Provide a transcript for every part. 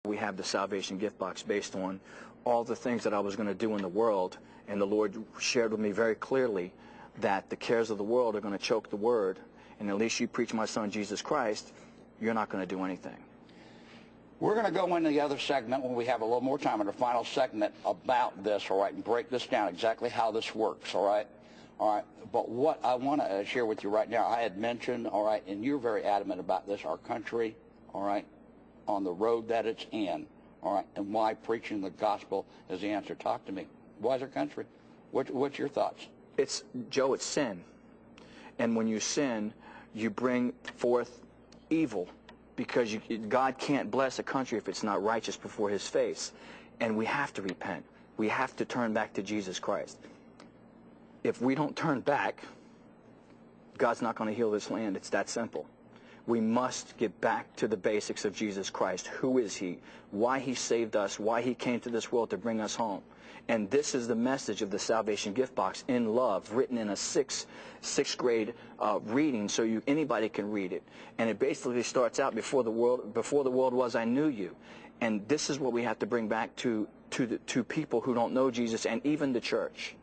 We have the salvation gift box based on all the things that I was going to do in the world, and the Lord shared with me very clearly that the cares of the world are going to choke the word, and unless you preach my son Jesus Christ, you're not going to do anything. We're going to go into the other segment when we have a little more time in the final segment about this, all right, and break this down exactly how this works, all right? All right, but what I want to share with you right now, I had mentioned, all right, and you're very adamant about this, our country, all right, on the road that it's in, all right, and why preaching the gospel is the answer. Talk to me. Why is our country? What's your thoughts? Joe, it's sin. And when you sin, you bring forth evil, because God can't bless a country if it's not righteous before his face. And we have to repent. We have to turn back to Jesus Christ. If we don't turn back, God's not going to heal this land. It's that simple. We must get back to the basics of Jesus Christ. Who is he? Why he saved us? Why he came to this world to bring us home? And this is the message of the salvation gift box, in love, written in a sixth grade reading, so anybody can read it. And it basically starts out, before the world was, I knew you. And this is what we have to bring back to people who don't know Jesus, and even the church.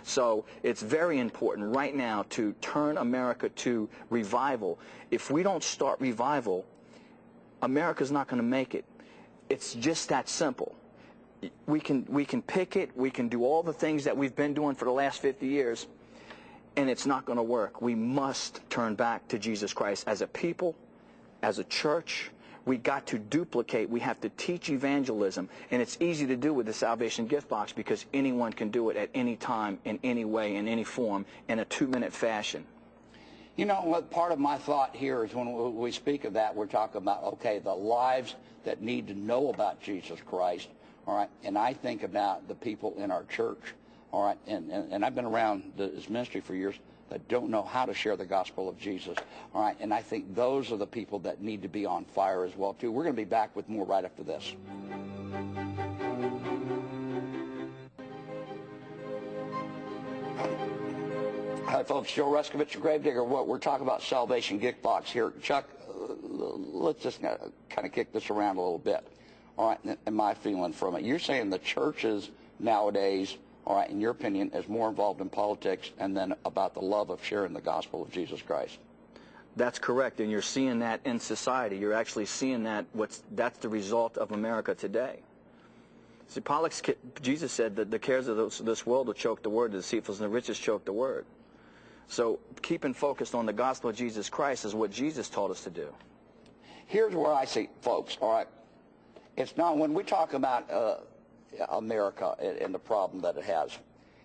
So it's very important right now to turn America to revival. If we don't start revival, America's not going to make it. It's just that simple. We can picket, we can do all the things that we've been doing for the last 50 years, and it's not going to work. We must turn back to Jesus Christ as a people, as a church. We got to duplicate. We have to teach evangelism, and it's easy to do with the salvation gift box, because anyone can do it at any time, in any way, in any form, in a 2-minute fashion. You know, what part of my thought here is, when we speak of that, we're talking about, okay, the lives that need to know about Jesus Christ, all right, and I think about the people in our church, all right, and I've been around this ministry for years, that don't know how to share the gospel of Jesus, all right, and I think those are the people that need to be on fire as well, too. We're going to be back with more right after this. Hi, folks. Joe Rescovich, Gravedigger. We're talking about salvation gift box here. Chuck, let's just kind of kick this around a little bit, all right, and my feeling from it. You're saying the churches nowadays, all right, in your opinion, is more involved in politics and then about the love of sharing the gospel of Jesus Christ. That's correct, and you're seeing that in society. You're actually seeing that. That's the result of America today. See, Jesus said that the cares of this world will choke the word, the deceitfulness and the riches choke the word. So keeping focused on the gospel of Jesus Christ is what Jesus taught us to do. Here's where I see, folks, all right, it's not, when we talk about America and the problem that it has,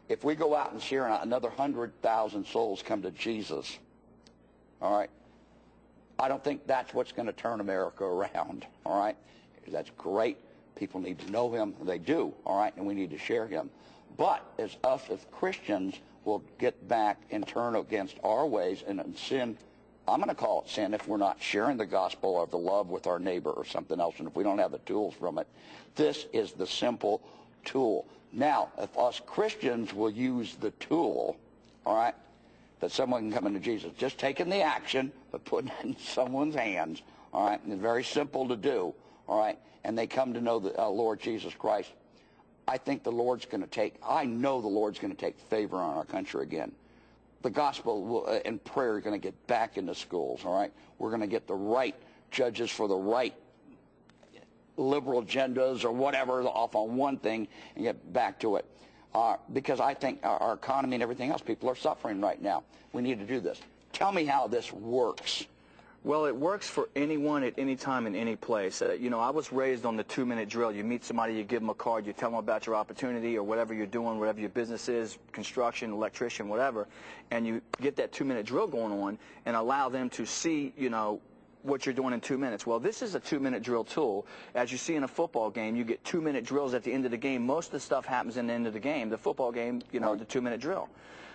if we go out and share another 100,000 souls come to Jesus, all right, I don't think that's what's going to turn America around, all right? That's great. People need to know him. They do, all right, and we need to share him. But as us as Christians will get back and turn against our ways and sin, I'm going to call it sin if we're not sharing the gospel of the love with our neighbor or something else, and if we don't have the tools from it. This is the simple tool. Now, if us Christians will use the tool, all right, that someone can come into Jesus, just taking the action of putting it in someone's hands, all right, and it's very simple to do, all right, and they come to know the Lord Jesus Christ, I think the Lord's going to take, I know the Lord's going to take favor on our country again. The gospel and prayer are going to get back into schools, all right? We're going to get the right judges for the right liberal agendas or whatever off on one thing and get back to it. Because I think our economy and everything else, people are suffering right now. We need to do this. Tell me how this works. Well, it works for anyone at any time in any place. You know, I was raised on the 2-minute drill. You meet somebody, you give them a card, you tell them about your opportunity or whatever you're doing, whatever your business is, construction, electrician, whatever, and you get that 2-minute drill going on and allow them to see, you know, what you're doing in 2 minutes. Well, this is a 2-minute drill tool. As you see in a football game, you get 2-minute drills at the end of the game. Most of the stuff happens in the end of the game. The football game, you know, the 2-minute drill.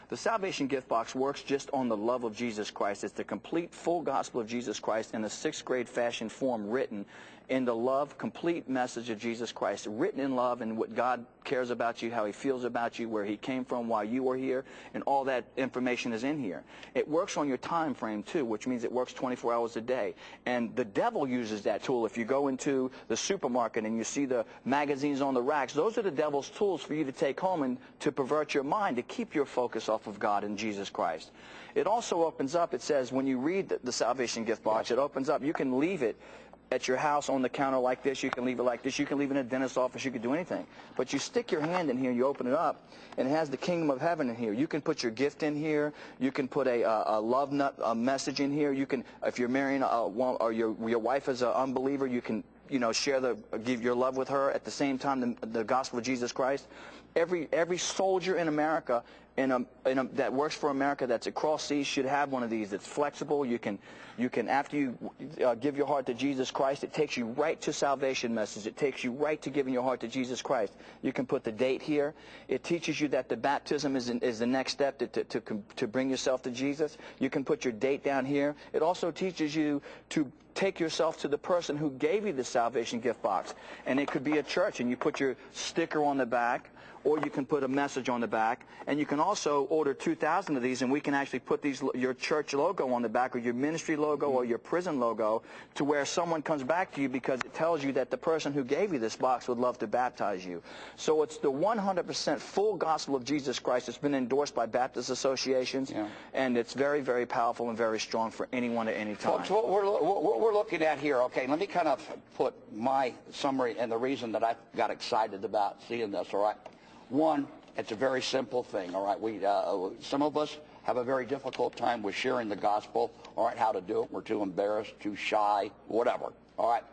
The salvation gift box works just on the love of Jesus Christ. It's the complete, full gospel of Jesus Christ in a 6th grade fashion form, written in the love, complete message of Jesus Christ, written in love and what God cares about you, how he feels about you, where he came from, why you are here, and all that information is in here. It works on your time frame too, which means it works 24 hours a day. And the devil uses that tool. If you go into the supermarket and you see the magazines on the racks, those are the devil's tools for you to take home and to pervert your mind, to keep your focus off of God and Jesus Christ. It also opens up, it says, when you read the salvation gift box, it opens up, you can leave it at your house on the counter like this, you can leave it like this, you can leave it in a dentist's office, you can do anything. But you stick your hand in here and you open it up, and it has the kingdom of heaven in here. You can put your gift in here, you can put a love message in here, you can, if you're marrying or your wife is an unbeliever, you can, you know, give your love with her at the same time, the gospel of Jesus Christ. Every soldier in America that works for America that's across seas should have one of these. It's flexible. You can after you give your heart to Jesus Christ, it takes you right to salvation message. It takes you right to giving your heart to Jesus Christ. You can put the date here. It teaches you that the baptism is the next step to bring yourself to Jesus. You can put your date down here. It also teaches you to take yourself to the person who gave you the salvation gift box. And it could be a church, and you put your sticker on the back, or you can put a message on the back. And you can also order 2,000 of these, and we can actually put your church logo on the back, or your ministry logo, or your prison logo, to where someone comes back to you because it tells you that the person who gave you this box would love to baptize you. So it's the 100% full gospel of Jesus Christ. It's been endorsed by Baptist associations, and it's very, very powerful and very strong for anyone at any time. Folks, what we're looking at here, okay, let me kind of put my summary and the reason that I got excited about seeing this, all right? One, it's a very simple thing, all right? Some of us have a very difficult time with sharing the gospel, all right, how to do it. We're too embarrassed, too shy, whatever, all right?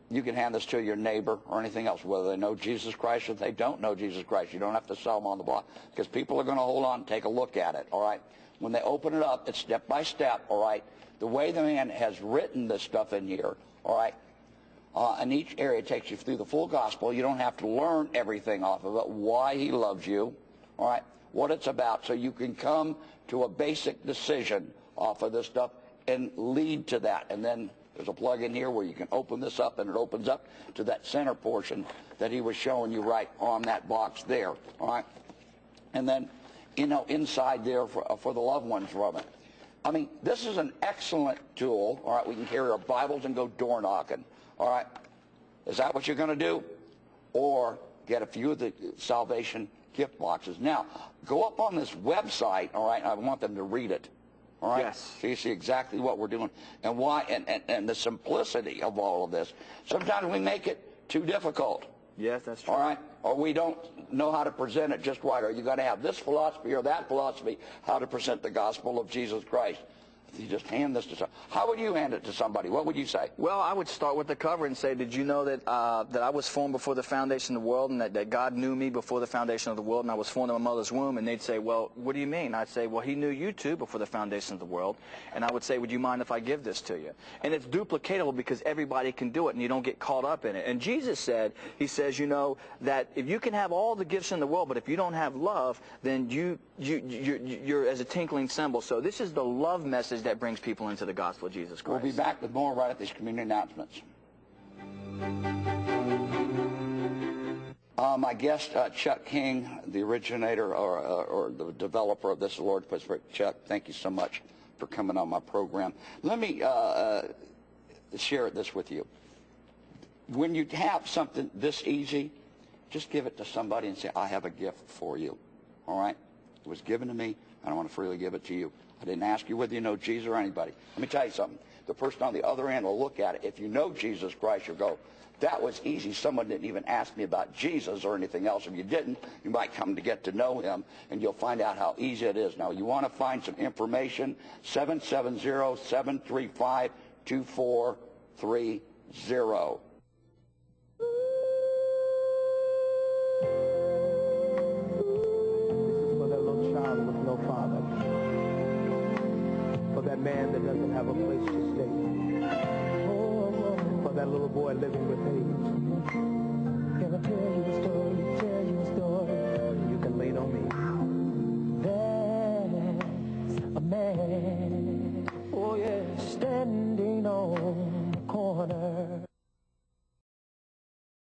You can hand this to your neighbor or anything else, whether they know Jesus Christ or they don't know Jesus Christ. You don't have to sell them on the block because people are going to hold on and take a look at it, all right? When they open it up, it's step by step, all right? The way the man has written this stuff in here, all right? And each area takes you through the full gospel. You don't have to learn everything off of it, why he loves you, all right, what it's about, so you can come to a basic decision off of this stuff and lead to that. And then there's a plug in here where you can open this up, and it opens up to that center portion that he was showing you right on that box there, all right? And then, you know, inside there for the loved ones from it. I mean, this is an excellent tool, all right? We can carry our Bibles and go door knocking. All right, is that what you're going to do? Or get a few of the salvation gift boxes. Now, go up on this website, all right, I want them to read it, all right? Yes. So you see exactly what we're doing and why, and the simplicity of all of this. Sometimes we make it too difficult. Yes, that's true. All right, or we don't know how to present it just right. Or you got to have this philosophy or that philosophy, how to present the gospel of Jesus Christ. You just hand this to somebody. How would you hand it to somebody? What would you say? Well, I would start with the cover and say, did you know that that I was formed before the foundation of the world, and that God knew me before the foundation of the world, and I was formed in my mother's womb? And they'd say, well, what do you mean? I'd say, well, he knew you too before the foundation of the world. And I would say, would you mind if I give this to you? And it's duplicatable because everybody can do it, and you don't get caught up in it. And Jesus said, he says, you know, that if you can have all the gifts in the world, but if you don't have love, then you're as a tinkling cymbal. So this is the love message that brings people into the gospel of Jesus Christ. We'll be back with more right at these community announcements. My guest, Chuck King, the originator or the developer of this, the Lord Pittsburgh. Chuck, thank you so much for coming on my program. Let me share this with you. When you have something this easy, just give it to somebody and say, I have a gift for you. All right? It was given to me, and I want to freely give it to you. I didn't ask you whether you know Jesus or anybody. Let me tell you something. The person on the other end will look at it. If you know Jesus Christ, you'll go, that was easy. Someone didn't even ask me about Jesus or anything else. If you didn't, you might come to get to know him, and you'll find out how easy it is. Now, you want to find some information, 770-735-2430. For that man that doesn't have a place to stay. For that little boy living with AIDS. Can I tell you a story?